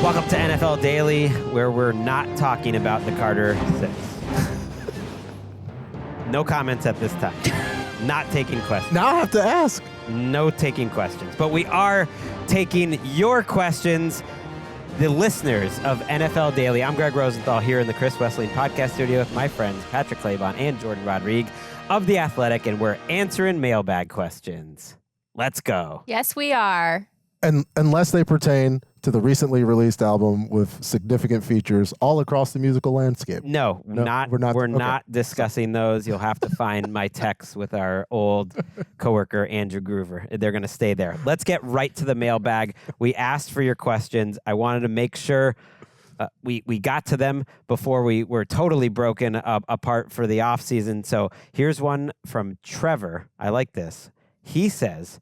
Welcome to NFL Daily, where we're not talking about the Carter 6. No comments at this time. Not taking questions. Now I have to ask. No taking questions. But we are taking your questions, the listeners of NFL Daily. I'm Gregg Rosenthal here in the Chris Wesleyan podcast studio with my friends Patrick Claybon and Jourdan Rodrigue of The Athletic, and we're answering mailbag questions. Let's go. Yes, we are. And unless they pertain to the recently released album with significant features all across the musical landscape. No, we're not discussing those. You'll have to find my texts with our old coworker, Andrew Groover. They're going to stay there. Let's get right to the mailbag. We asked for your questions. I wanted to make sure we got to them before we were totally broken apart for the offseason. So here's one from Trevor. I like this. He says,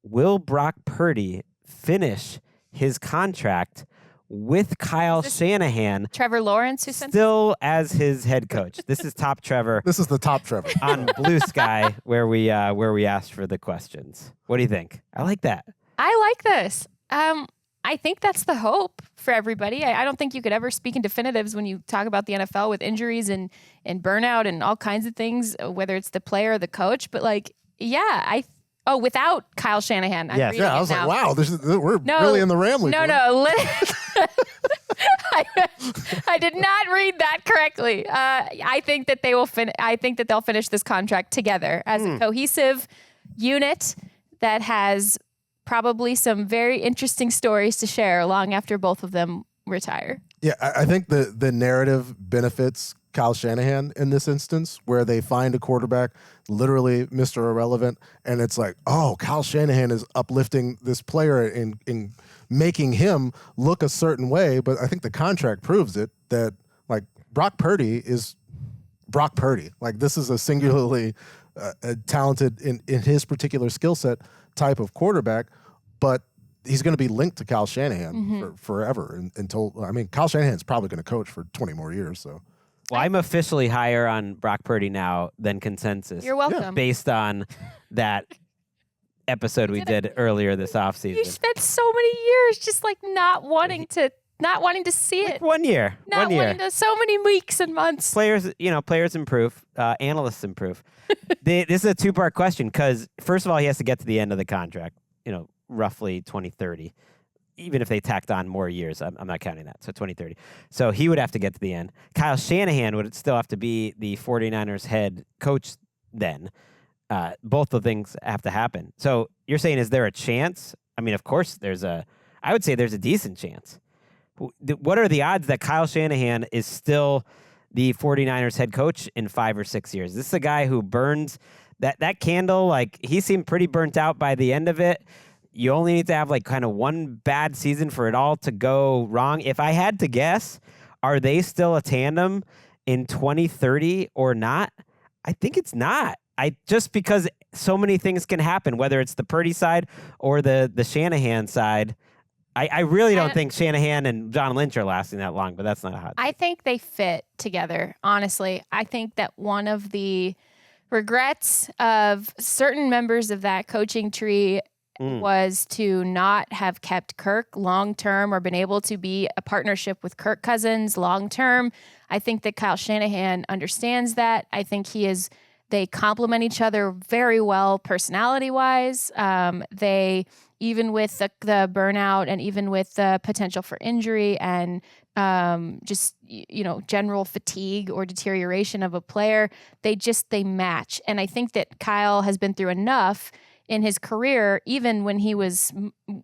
will Brock Purdy finish his contract with Kyle Shanahan Trevor Lawrence, who sent still as his head coach? This is top Trevor. This is the top Trevor on Blue Sky, where we asked for the questions. What do you think? I like that. I like this. I think that's the hope for everybody. I don't think you could ever speak in definitives when you talk about the NFL with injuries and burnout and all kinds of things, whether it's the player or the coach. But without Kyle Shanahan. Yes. Yeah, I was like, wow, we're really in the Ramley. No. I did not read that correctly. I think that they'll finish this contract together as a cohesive unit that has probably some very interesting stories to share long after both of them retire. Yeah, I think the narrative benefits Kyle Shanahan in this instance, where they find a quarterback, literally Mr. Irrelevant, and it's like, oh, Kyle Shanahan is uplifting this player in making him look a certain way. But I think the contract proves it, that like Brock Purdy is Brock Purdy. Like, this is a singularly talented in his particular skill set type of quarterback, but he's going to be linked to Kyle Shanahan for forever until, Kyle Shanahan's probably going to coach for 20 more years. So. Well, I'm officially higher on Brock Purdy now than consensus. You're welcome. Based on that episode we did earlier this offseason. You spent so many years just like not wanting to see it. 1 year. Not 1 year. wanting to, so many weeks and months. Players improve. Analysts improve. This is a two-part question because, first of all, he has to get to the end of the contract, roughly 2030. Even if they tacked on more years, I'm not counting that. So 2030. So he would have to get to the end. Kyle Shanahan would still have to be the 49ers head coach then. Both the things have to happen. So you're saying, is there a chance? I mean, of course I would say there's a decent chance. What are the odds that Kyle Shanahan is still the 49ers head coach in 5 or 6 years? This is a guy who burns that candle. Like, he seemed pretty burnt out by the end of it. You only need to have like kind of one bad season for it all to go wrong. If I had to guess, are they still a tandem in 2030 or not? I think it's not. Just because so many things can happen, whether it's the Purdy side or the Shanahan side. I really don't think Shanahan and John Lynch are lasting that long, but that's not a hot take. I think they fit together, honestly. I think that one of the regrets of certain members of that coaching tree was to not have kept Kirk long-term or been able to be a partnership with Kirk Cousins long-term. I think that Kyle Shanahan understands that. I think they complement each other very well personality-wise. They, even with the burnout and even with the potential for injury and general fatigue or deterioration of a player, they match. And I think that Kyle has been through enough in his career, even when he was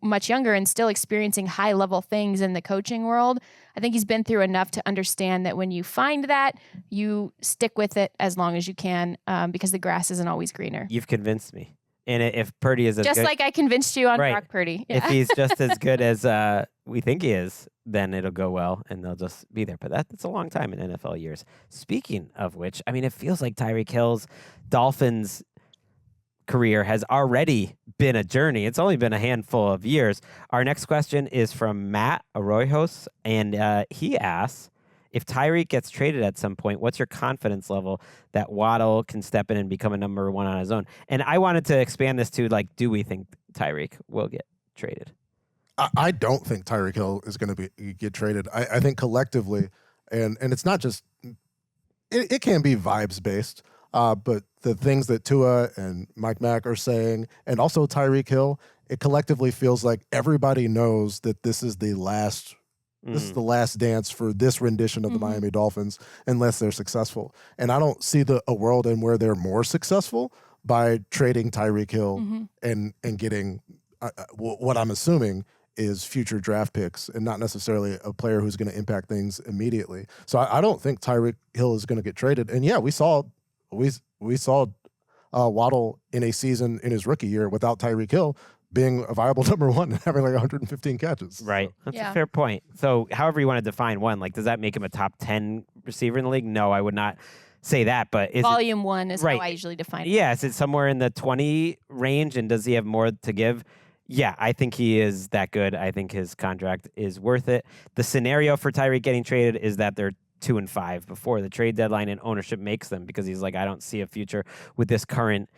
much younger and still experiencing high-level things in the coaching world. I think he's been through enough to understand that when you find that, you stick with it as long as you can, because the grass isn't always greener. You've convinced me. And if Purdy is just like I convinced you on Brock Purdy. Yeah. If he's just as good as we think he is, then it'll go well and they'll just be there. But that's a long time in NFL years. Speaking of which, it feels like Tyreek Hill's Dolphins career has already been a journey. It's only been a handful of years. Our next question is from Matt Arroyos, and he asks, if Tyreek gets traded at some point, what's your confidence level that Waddle can step in and become a number one on his own? And I wanted to expand this to, do we think Tyreek will get traded? I don't think Tyreek Hill is going to get traded. I think collectively, and it's not just it can be vibes based, but the things that Tua and Mike Mack are saying, and also Tyreek Hill, it collectively feels like everybody knows that this is the last. This is the last dance for this rendition of the Miami Dolphins, unless they're successful. And I don't see a world in where they're more successful by trading Tyreek Hill and getting what I'm assuming is future draft picks and not necessarily a player who's going to impact things immediately. So I don't think Tyreek Hill is going to get traded. And yeah, we saw Waddle in a season in his rookie year without Tyreek Hill being a viable number one and having like 115 catches. Right. That's a fair point. So however you want to define one, like, does that make him a top 10 receiver in the league? No, I would not say that, but is Volume 1 is how I usually define it. Yeah, is it somewhere in the 20 range, and does he have more to give? Yeah, I think he is that good. I think his contract is worth it. The scenario for Tyreek getting traded is that they're 2-5 before the trade deadline and ownership makes them, because he's like, I don't see a future with this current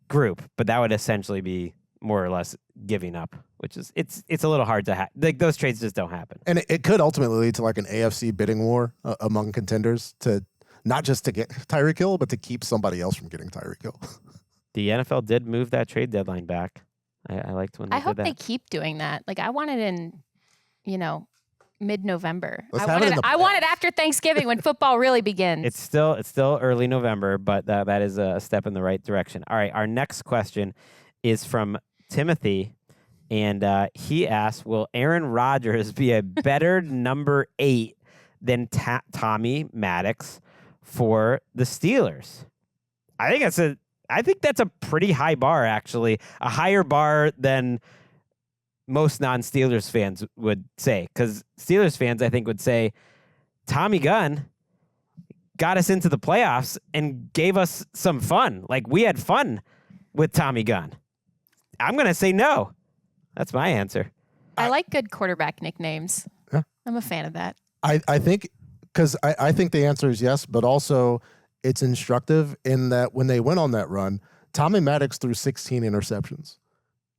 group. But that would essentially be more or less giving up, which is it's a little hard to like, those trades just don't happen. And it could ultimately lead to like an AFC bidding war among contenders to not just to get Tyreek Hill, but to keep somebody else from getting Tyreek Hill. The NFL did move that trade deadline back. I liked when they did that. I hope they keep doing that. Like, I want it in, mid-November. I want it after Thanksgiving when football really begins. It's still early November, but that is a step in the right direction. All right, our next question is from Timothy, and he asks, will Aaron Rodgers be a better number 8 than Tommy Maddox for the Steelers? I think that's a pretty high bar, actually. A higher bar than most non-Steelers fans would say, because Steelers fans, I think, would say Tommy Gunn got us into the playoffs and gave us some fun. Like, we had fun with Tommy Gunn. I'm going to say no. That's my answer. I like good quarterback nicknames. Yeah. I'm a fan of that. I think, because I think the answer is yes, but also it's instructive in that when they went on that run, Tommy Maddox threw 16 interceptions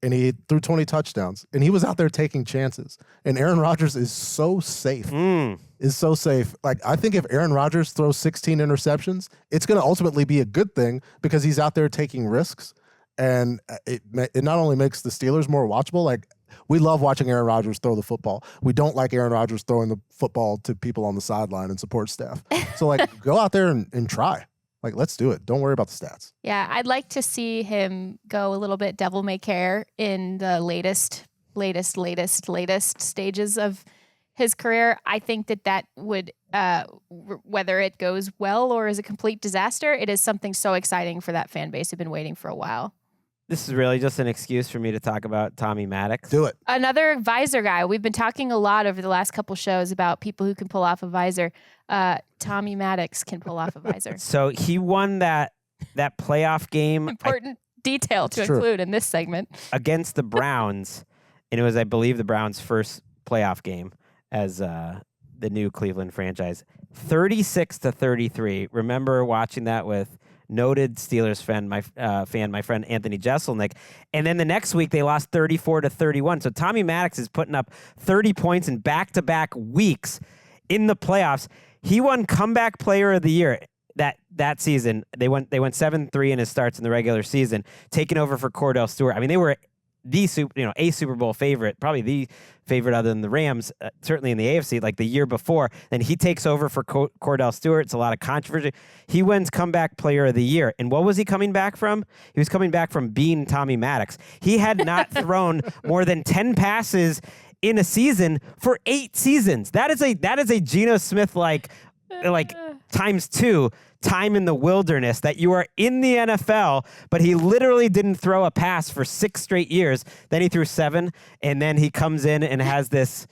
and he threw 20 touchdowns, and he was out there taking chances. And Aaron Rodgers is so safe. Like, I think if Aaron Rodgers throws 16 interceptions, it's going to ultimately be a good thing because he's out there taking risks. And it not only makes the Steelers more watchable, like, we love watching Aaron Rodgers throw the football. We don't like Aaron Rodgers throwing the football to people on the sideline and support staff. So, like, go out there and try. Like, let's do it. Don't worry about the stats. Yeah, I'd like to see him go a little bit devil may care in the latest stages of his career. I think that would, whether it goes well or is a complete disaster, it is something so exciting for that fan base who've been waiting for a while. This is really just an excuse for me to talk about Tommy Maddox. Do it. Another visor guy. We've been talking a lot over the last couple shows about people who can pull off a visor. Tommy Maddox can pull off a visor. So he won that playoff game. Important detail to include in this segment. Against the Browns. And it was, I believe, the Browns' first playoff game as the new Cleveland franchise. 36-33. Remember watching that with noted Steelers fan, my friend Anthony Jeselnik. And then the next week they lost 34-31. So Tommy Maddox is putting up 30 points in back-to-back weeks in the playoffs. He won Comeback Player of the Year that season. They went 7-3 in his starts in the regular season, taking over for Cordell Stewart. I mean, they were a Super Bowl favorite, probably the favorite other than the Rams, certainly in the AFC, like the year before. Then he takes over for Cordell Stewart. It's a lot of controversy. He wins Comeback Player of the Year. And what was he coming back from? He was coming back from being Tommy Maddox. He had not thrown more than 10 passes in a season for 8 seasons. That is a Geno Smith like times 2 time in the wilderness, that you are in the NFL, but he literally didn't throw a pass for 6 straight years. Then he threw 7, and then he comes in and has this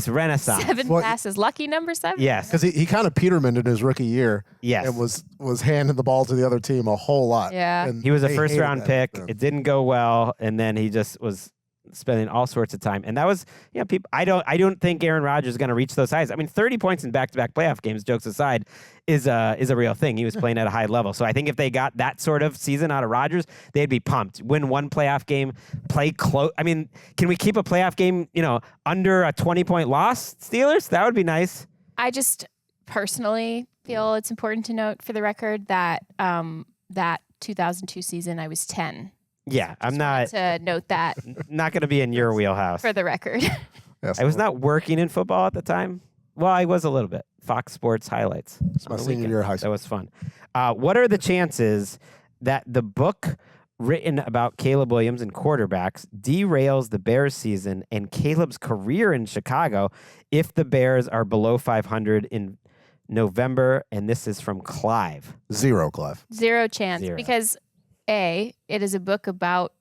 renaissance. 7 passes. Lucky number 7? Yes. Because he kind of Petermaned in his rookie year. Yes. And was handing the ball to the other team a whole lot. Yeah. And he was a they first-round hated pick. It didn't go well, and then he just was spending all sorts of time. And that was, people. I don't think Aaron Rodgers is going to reach those highs. I mean, 30 points in back-to-back playoff games, jokes aside, is a real thing. He was playing at a high level. So I think if they got that sort of season out of Rodgers, they'd be pumped. Win one playoff game, play close. I mean, can we keep a playoff game, under a 20-point loss, Steelers? That would be nice. I just personally feel it's important to note for the record that that 2002 season I was 10. Yeah, I'm not to note that. Not going to be in your wheelhouse. For the record. Yes, I was not working in football at the time. Well, I was a little bit. Fox Sports highlights. It's my senior year of high school. That was fun. What are the chances that the book written about Caleb Williams and quarterbacks derails the Bears season and Caleb's career in Chicago if the Bears are below 500 in November? And this is from Clive. Zero, Clive. Zero chance. Zero. Because it is a book about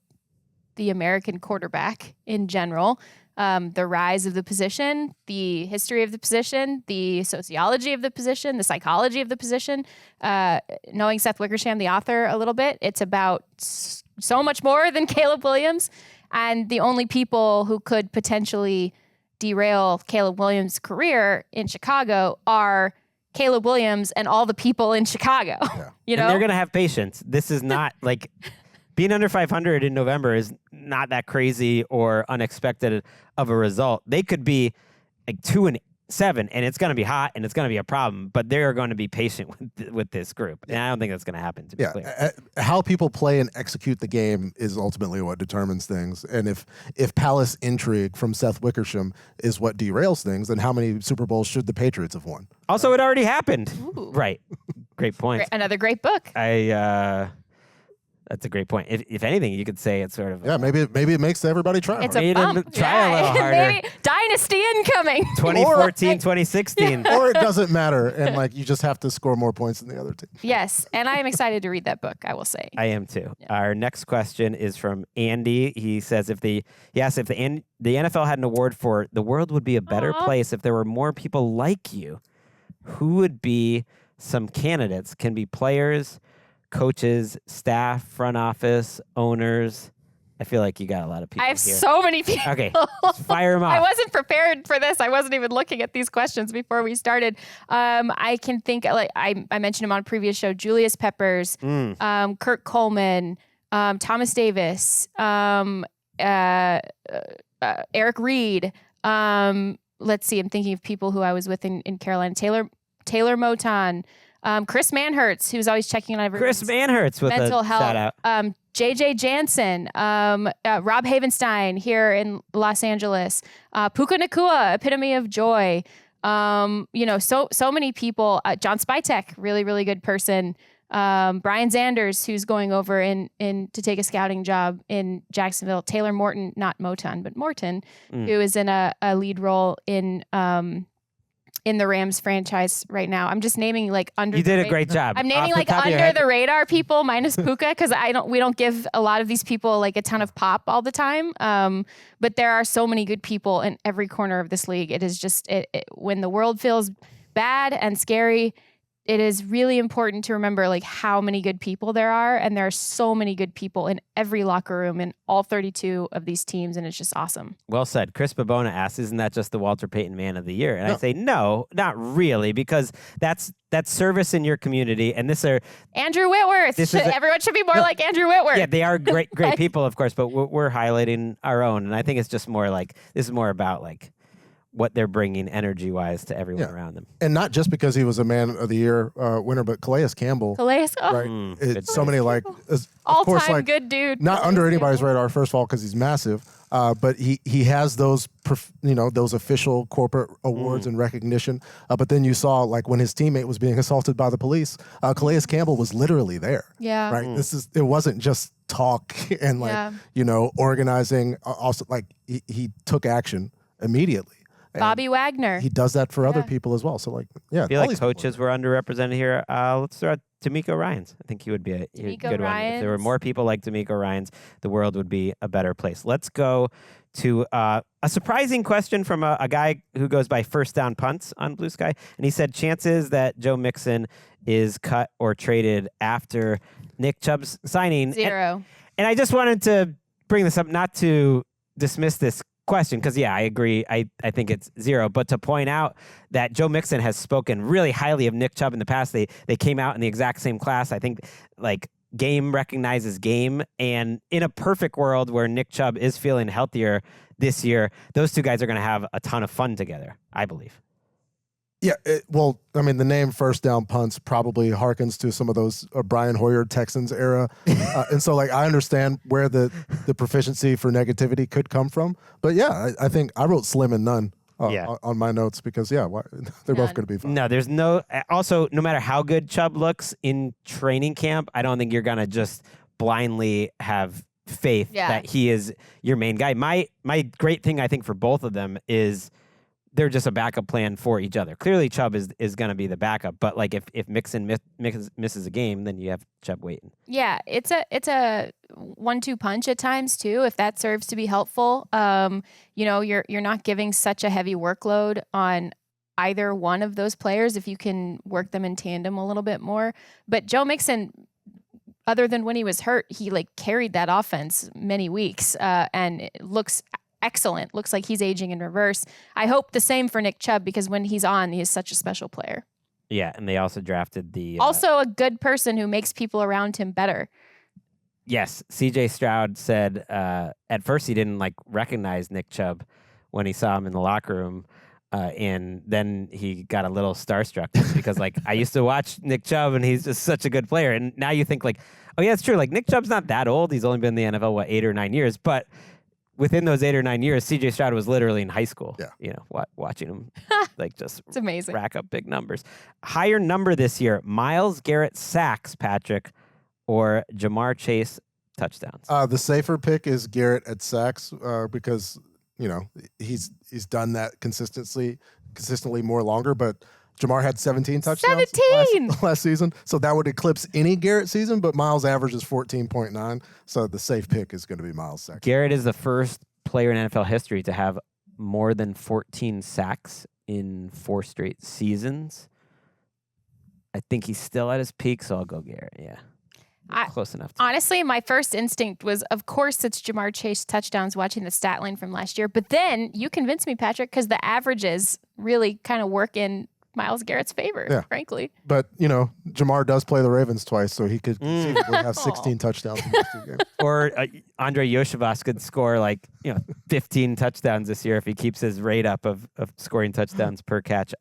the American quarterback in general, the rise of the position, the history of the position, the sociology of the position, the psychology of the position. Knowing Seth Wickersham, the author, a little bit, it's about so much more than Caleb Williams. And the only people who could potentially derail Caleb Williams' career in Chicago are Caleb Williams and all the people in Chicago. Yeah. You know, And they're going to have patience. This is not like being under 500 in November is not that crazy or unexpected of a result. They could be like 2-7, and it's going to be hot and it's going to be a problem, but they're going to be patient with this group. And I don't think that's going to happen, to be clear. How people play and execute the game is ultimately what determines things. And if palace intrigue from Seth Wickersham is what derails things, then how many Super Bowls should the Patriots have won? Also, it already happened. Ooh. Right. Great point. Another great book. That's a great point. If anything, you could say it's sort of Yeah, maybe it makes everybody try. It's harder. a Made 'em bump. try a little harder. Maybe dynasty incoming. 2014, 2016. Or it doesn't matter, and like you just have to score more points than the other team. Yes, and I am excited to read that book, I will say. I am too. Our next question is from Andy. He says, if the NFL had an award for the world would be a better place if there were more people like you, who would be some candidates? Can be players, coaches, staff, front office, owners. I feel like you got a lot of people I have here. so many people. Okay, let's fire them off. I wasn't prepared for this. I wasn't even looking at these questions before we started. I can think, like I mentioned him on a previous show, Julius Peppers, Kurt Coleman, Thomas Davis, Eric Reed. Let's see, I'm thinking of people who I was with in Carolina. Taylor Moton, Chris Manhertz, who's always checking on everyone's Chris Manhertz with mental a health. shout out. JJ Jansen, Rob Havenstein here in Los Angeles, Puka Nakua, epitome of joy. So many people. John Spytek, really, really good person. Brian Zanders, who's going over in to take a scouting job in Jacksonville. Taylor Morton, not Moton, but Morton, who is in a lead role in the Rams franchise right now. I'm just naming like under. You did a great job. I'm naming Off the like top of your under head. the radar people minus Puka because we don't give a lot of these people like a ton of pop all the time. But there are so many good people in every corner of this league. It is just when the world feels bad and scary, it is really important to remember like how many good people there are, and there are so many good people in every locker room in all 32 of these teams, and it's just awesome. Well said. Chris Babona asks, isn't that just the Walter Payton Man of the Year? And I say, no, not really, because that's service in your community. And Andrew Whitworth. Everyone should be more like Andrew Whitworth. Yeah, they are great people, of course, but we're highlighting our own. And I think it's just more like, this is more about like what they're bringing energy-wise to everyone around them. And not just because he was a Man of the Year winner, but Calais Campbell. Calais, Right. It's so many like all-time good dude. Not under anybody's radar, first of all, because he's massive. But he has those those official corporate awards and recognition. But then you saw like when his teammate was being assaulted by the police, Calais Campbell was literally there. Yeah. Right. It wasn't just talk and organizing. Also, like he took action immediately. Bobby Wagner. He does that for other people as well. So like, yeah. I feel like coaches were underrepresented here. Let's throw out D'Amico Ryans. I think he would be a good one. If there were more people like D'Amico Ryans, the world would be a better place. Let's go to a surprising question from a guy who goes by First Down Punts on Blue Sky. And he said, chances that Joe Mixon is cut or traded after Nick Chubb's signing. Zero. And I just wanted to bring this up, not to dismiss this question because, yeah, I agree. I think it's 0. But to point out that Joe Mixon has spoken really highly of Nick Chubb in the past. They came out in the exact same class. I think like game recognizes game. And in a perfect world where Nick Chubb is feeling healthier this year, those two guys are going to have a ton of fun together, I believe. Yeah, well, I mean, the name first down punts probably harkens to some of those Brian Hoyer Texans era. And so, like, I understand where the proficiency for negativity could come from. But, yeah, I think I wrote slim and none on my notes because, they're both going to be fine. No, there's also, no matter how good Chubb looks in training camp, I don't think you're going to just blindly have faith that he is your main guy. My great thing, I think, for both of them is they're just a backup plan for each other. Clearly, Chubb is going to be the backup, but like if Mixon misses a game, then you have Chubb waiting. Yeah, it's a 1-2 punch at times too. If that serves to be helpful, you're not giving such a heavy workload on either one of those players if you can work them in tandem a little bit more. But Joe Mixon, other than when he was hurt, he like carried that offense many weeks, and it looks excellent. Looks like he's aging in reverse. I hope the same for Nick Chubb because when he's on, he is such a special player. Yeah, and they also drafted also a good person who makes people around him better. Yes, C.J. Stroud said at first he didn't like recognize Nick Chubb when he saw him in the locker room, and then he got a little starstruck because like I used to watch Nick Chubb and he's just such a good player, and now you think like, oh yeah, it's true. Like Nick Chubb's not that old. He's only been in the NFL 8 or 9 years, but within those 8 or 9 years, C.J. Stroud was literally in high school. Yeah. Watching him like just it's amazing. Rack up big numbers. Higher number this year: Myles Garrett sacks, Patrick, or Jamar Chase touchdowns. The safer pick is Garrett at sacks because he's done that consistently more longer, but Jamar had 17 touchdowns last season, so that would eclipse any Garrett season, but Myles averages 14.9, so the safe pick is going to be Myles sacks. Garrett is the first player in NFL history to have more than 14 sacks in 4 straight seasons. I think he's still at his peak, so I'll go Garrett, yeah. Close enough. Honestly, my first instinct was, of course, it's Jamar Chase touchdowns watching the stat line from last year, but then you convinced me, Patrick, because the averages really kind of work in Myles Garrett's favor, frankly. But, Jamar does play the Ravens twice, so he could conceivably have 16 touchdowns in those 2 games. Or Andre Yoshivas could score 15 touchdowns this year if he keeps his rate up of scoring touchdowns per catch.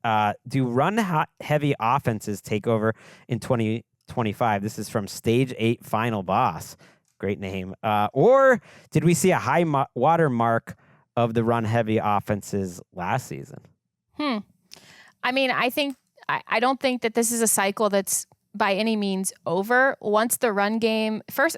Do run-heavy offenses take over in 2025? This is from Stage 8 Final Boss. Great name. Or did we see a high watermark of the run-heavy offenses last season? I mean, I don't think that this is a cycle that's by any means over. Once the run game first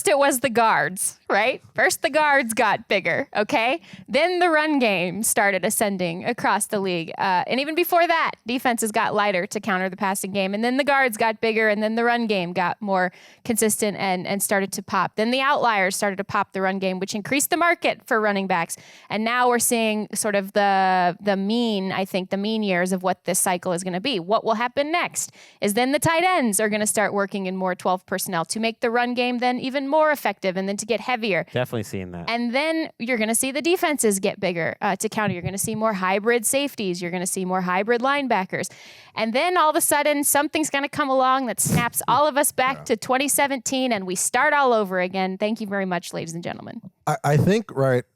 it was the guards, right? First the guards got bigger, okay? Then the run game started ascending across the league. And even before that, defenses got lighter to counter the passing game. And then the guards got bigger, and then the run game got more consistent and started to pop. Then the outliers started to pop the run game, which increased the market for running backs. And now we're seeing sort of the mean years of what this cycle is going to be. What will happen next is then the tight ends are going to start working in more 12 personnel to make the run game then even more effective and then to get heavier. Definitely seeing that. And then you're going to see the defenses get bigger to counter. You're going to see more hybrid safeties. You're going to see more hybrid linebackers. And then all of a sudden, something's going to come along that snaps all of us back to 2017 and we start all over again. Thank you very much, ladies and gentlemen. I think,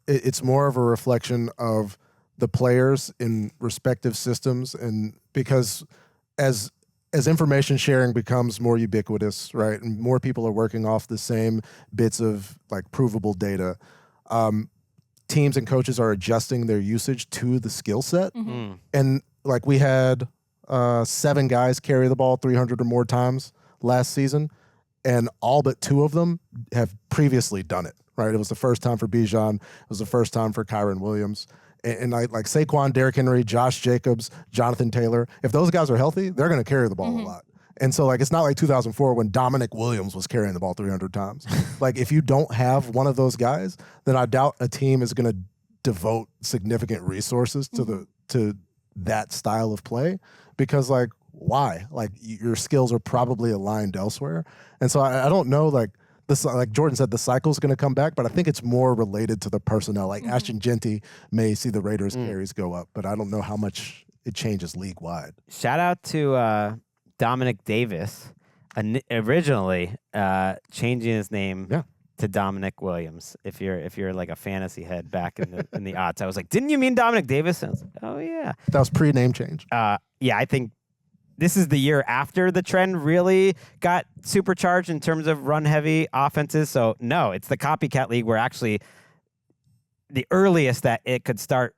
it's more of a reflection of the players in respective systems, and because as information sharing becomes more ubiquitous, right, and more people are working off the same bits of provable data, teams and coaches are adjusting their usage to the skill set. Mm-hmm. And we had 7 guys carry the ball 300 or more times last season, and all but 2 of them have previously done it, right? It was the first time for Bijan. It was the first time for Kyron Williams. And like Saquon, Derrick Henry, Josh Jacobs, Jonathan Taylor, if those guys are healthy, they're going to carry the ball a lot. And so it's not like 2004 when Dominic Williams was carrying the ball 300 times. If you don't have one of those guys, then I doubt a team is going to devote significant resources to that style of play, because why? Your skills are probably aligned elsewhere. And so I don't know, like Jourdan said, the cycle's going to come back, but I think it's more related to the personnel. Like Ashton Genty may see the Raiders carries go up, but I don't know how much it changes league wide. Shout out to Dominic Davis, originally changing his name to Dominic Williams. If you're like a fantasy head back in the aughts, I was like, didn't you mean Dominic Davis? And I was like, oh yeah, that was pre-name change. Yeah, I think this is the year after the trend really got supercharged in terms of run-heavy offenses. So, no, it's the copycat league where actually the earliest that it could start,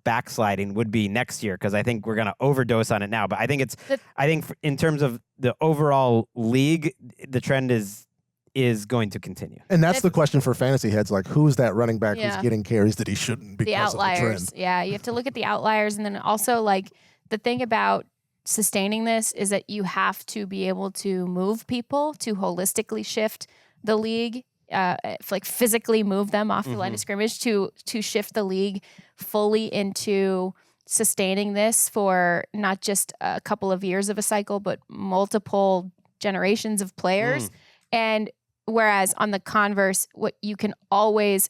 backsliding would be next year because I think we're going to overdose on it now. But I think in terms of the overall league, the trend is going to continue. And that's the question for fantasy heads, like who's that running back who's getting carries that he shouldn't because the outliers. of the trend? Yeah, you have to look at the outliers. And then also, like, the thing about sustaining this is that you have to be able to move people to holistically shift the league, like physically move them off the line of scrimmage to shift the league fully into sustaining this for not just a couple of years of a cycle, but multiple generations of players. And whereas on the converse, what you can always,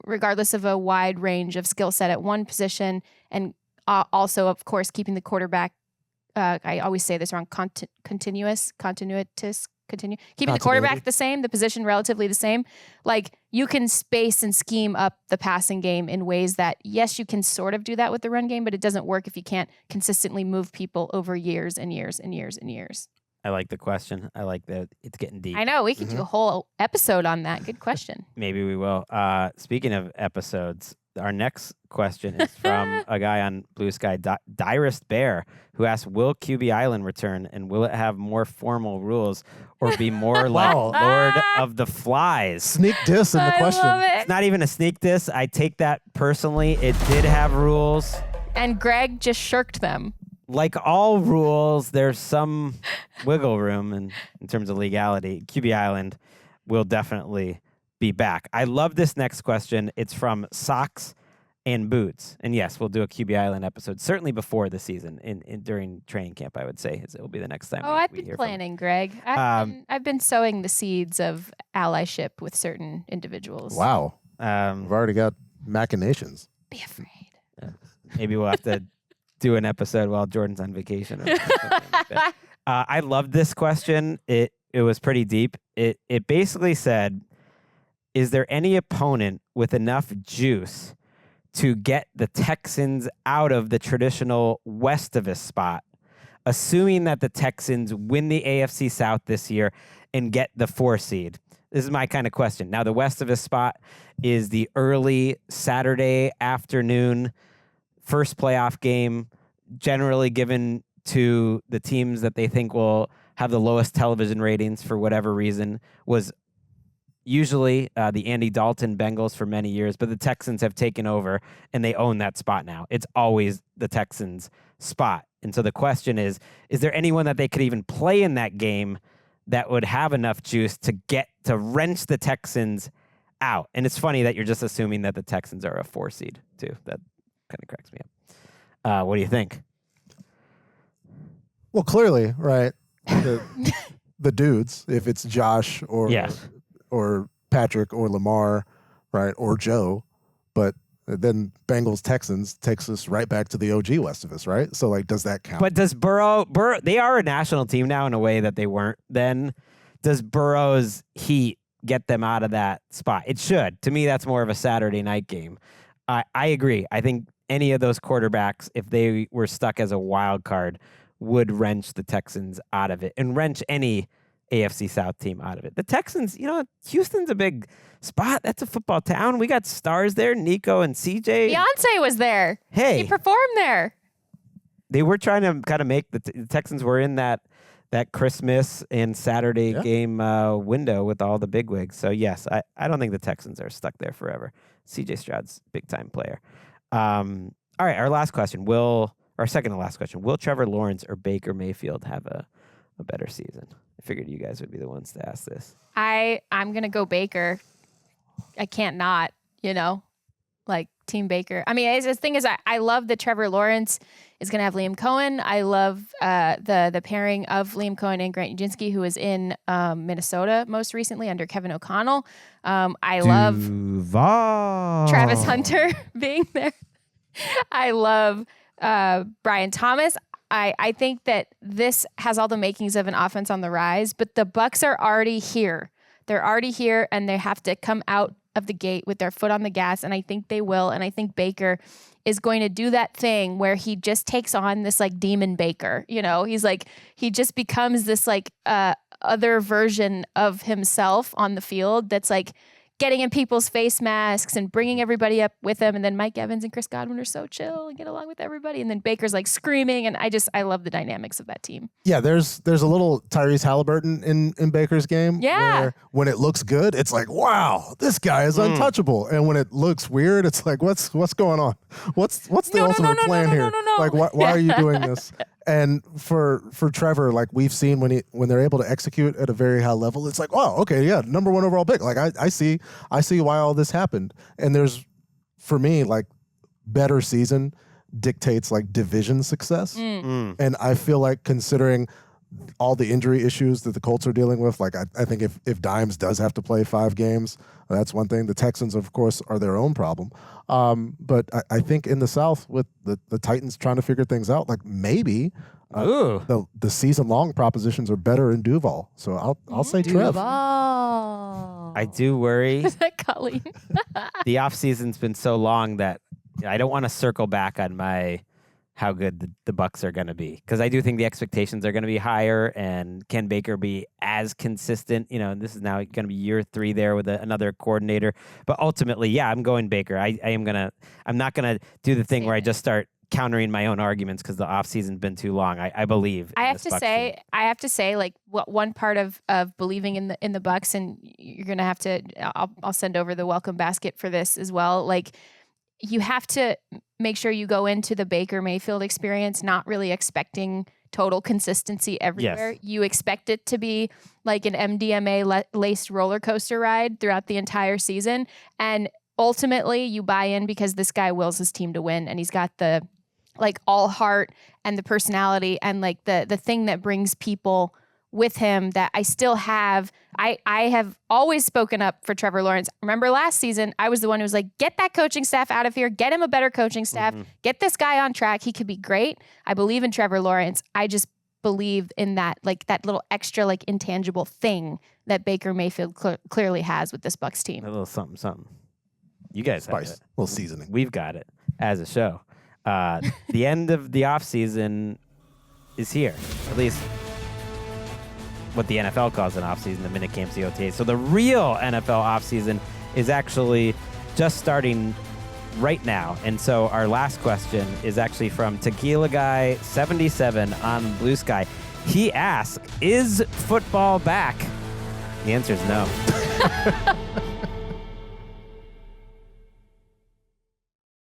regardless of a wide range of skill set at one position, and also, of course, keeping the quarterback, I always say this wrong, keeping the quarterback the same, the position relatively the same. Like, you can space and scheme up the passing game in ways that, yes, you can sort of do that with the run game, but it doesn't work if you can't consistently move people over years and years and years and years. I like the question. I like that it's getting deep. I know. We could do a whole episode on that. Good question. Maybe we will. Speaking of episodes, our next question is from a guy on Blue Sky, Direst Bear, who asked, will QB Island return and will it have more formal rules or be more like Lord of the Flies? Sneak diss in the question. It's not even a sneak diss. I take that personally. It did have rules. And Gregg just shirked them. Like all rules, there's some wiggle room in terms of legality. QB Island will definitely be back. I love this next question. It's from Socks and Boots. And yes, we'll do a QB Island episode, certainly before the season, during training camp, I would say. It will be the next time. I've been planning, Gregg. I've been sowing the seeds of allyship with certain individuals. Wow. We've already got machinations. Be afraid. Maybe we'll have to do an episode while Jourdan's on vacation. Or something like that. I love this question. It was pretty deep. It basically said, is there any opponent with enough juice to get the Texans out of the traditional west of us spot, assuming that the Texans win the AFC South this year and get the 4 seed? This is my kind of question. Now, the west of us spot is the early Saturday afternoon first playoff game, generally given to the teams that they think will have the lowest television ratings for whatever reason, was usually the Andy Dalton Bengals for many years, but the Texans have taken over and they own that spot now. It's always the Texans' spot. And so the question is there anyone that they could even play in that game that would have enough juice to wrench the Texans out? And it's funny that you're just assuming that the Texans are a 4 seed too. That kind of cracks me up. What do you think? Well, clearly, right, the dudes, if it's Josh or Patrick or Lamar, right, or Joe, but then Bengals Texans takes us right back to the OG west of us, right? So, like, does that count? But does Burrow, they are a national team now in a way that they weren't then. Does Burrow's heat get them out of that spot? It should. To me, that's more of a Saturday night game. I agree. I think any of those quarterbacks, if they were stuck as a wild card, would wrench the Texans out of it and wrench any AFC South team out of it. The Texans, Houston's a big spot. That's a football town. We got stars there, Nico and CJ. Beyonce was there. Hey. He performed there. They were trying to kind of make the Texans were in that Christmas and Saturday game window with all the bigwigs. So, yes, I don't think the Texans are stuck there forever. CJ Stroud's a big-time player. All right, our last question. Our second to last question. Will Trevor Lawrence or Baker Mayfield have a better season? I figured you guys would be the ones to ask this. I'm going to go Baker. I can't not, Team Baker. I mean, the thing is, I love that Trevor Lawrence is going to have Liam Cohen. I love the pairing of Liam Cohen and Grant Udinski, who was in Minnesota most recently under Kevin O'Connell. I love Travis Hunter being there. I love Brian Thomas. I think that this has all the makings of an offense on the rise, but the Bucs are already here. They're already here, and they have to come out of the gate with their foot on the gas, and I think they will. And I think Baker is going to do that thing where he just takes on this like demon Baker. You know, he just becomes this like other version of himself on the field that's like getting in people's face masks and bringing everybody up with him. And then Mike Evans and Chris Godwin are so chill and get along with everybody. And then Baker's like screaming. And I love the dynamics of that team. Yeah, there's a little Tyrese Halliburton in Baker's game. Yeah. Where when it looks good, it's like, wow, this guy is untouchable. And when it looks weird, it's like, what's going on? What's the ultimate plan here? Like, why are you doing this? And for Trevor, like we've seen when they're able to execute at a very high level, it's like, oh, okay, yeah, number 1 overall pick. Like I see why all this happened. And there's, for me, like better season dictates like division success. And I feel like considering all the injury issues that the Colts are dealing with, like I think if Dimes does have to play 5 games, that's one thing. The Texans, of course, are their own problem. But I think in the South, with the Titans trying to figure things out, like maybe the season-long propositions are better in Duval. So I'll say Trev. I do worry. Is that Colleen? The offseason's been so long that I don't want to circle back on how good the Bucs are going to be, because I do think the expectations are going to be higher, and can Baker be as consistent? You know, and this is now going to be year 3 there with another coordinator. But ultimately, yeah, I'm going Baker. I'm not going to do the thing where I just start countering my own arguments because the offseason's been too long. I believe. I have to say, like, what one part of believing in the Bucs, and you're going to have to. I'll send over the welcome basket for this as well. Like, you have to make sure you go into the Baker Mayfield experience not really expecting total consistency everywhere. Yes. You expect it to be like an MDMA laced roller coaster ride throughout the entire season. And ultimately you buy in because this guy wills his team to win, and he's got the like all heart and the personality and like the thing that brings people with him that I still have. I have always spoken up for Trevor Lawrence. Remember last season, I was the one who was like, get that coaching staff out of here. Get him a better coaching staff. Get this guy on track. He could be great. I believe in Trevor Lawrence. I just believe in that, like that little extra, like intangible thing that Baker Mayfield clearly has with this Bucs team. A little something. You guys have it. A little seasoning. We've got it as a show. The end of the offseason is here. At least what the NFL calls an offseason, the minute camps, the OTAs. So the real NFL offseason is actually just starting right now. And so our last question is actually from Tequila Guy 77 on Blue Sky. He asks, is football back? The answer is no.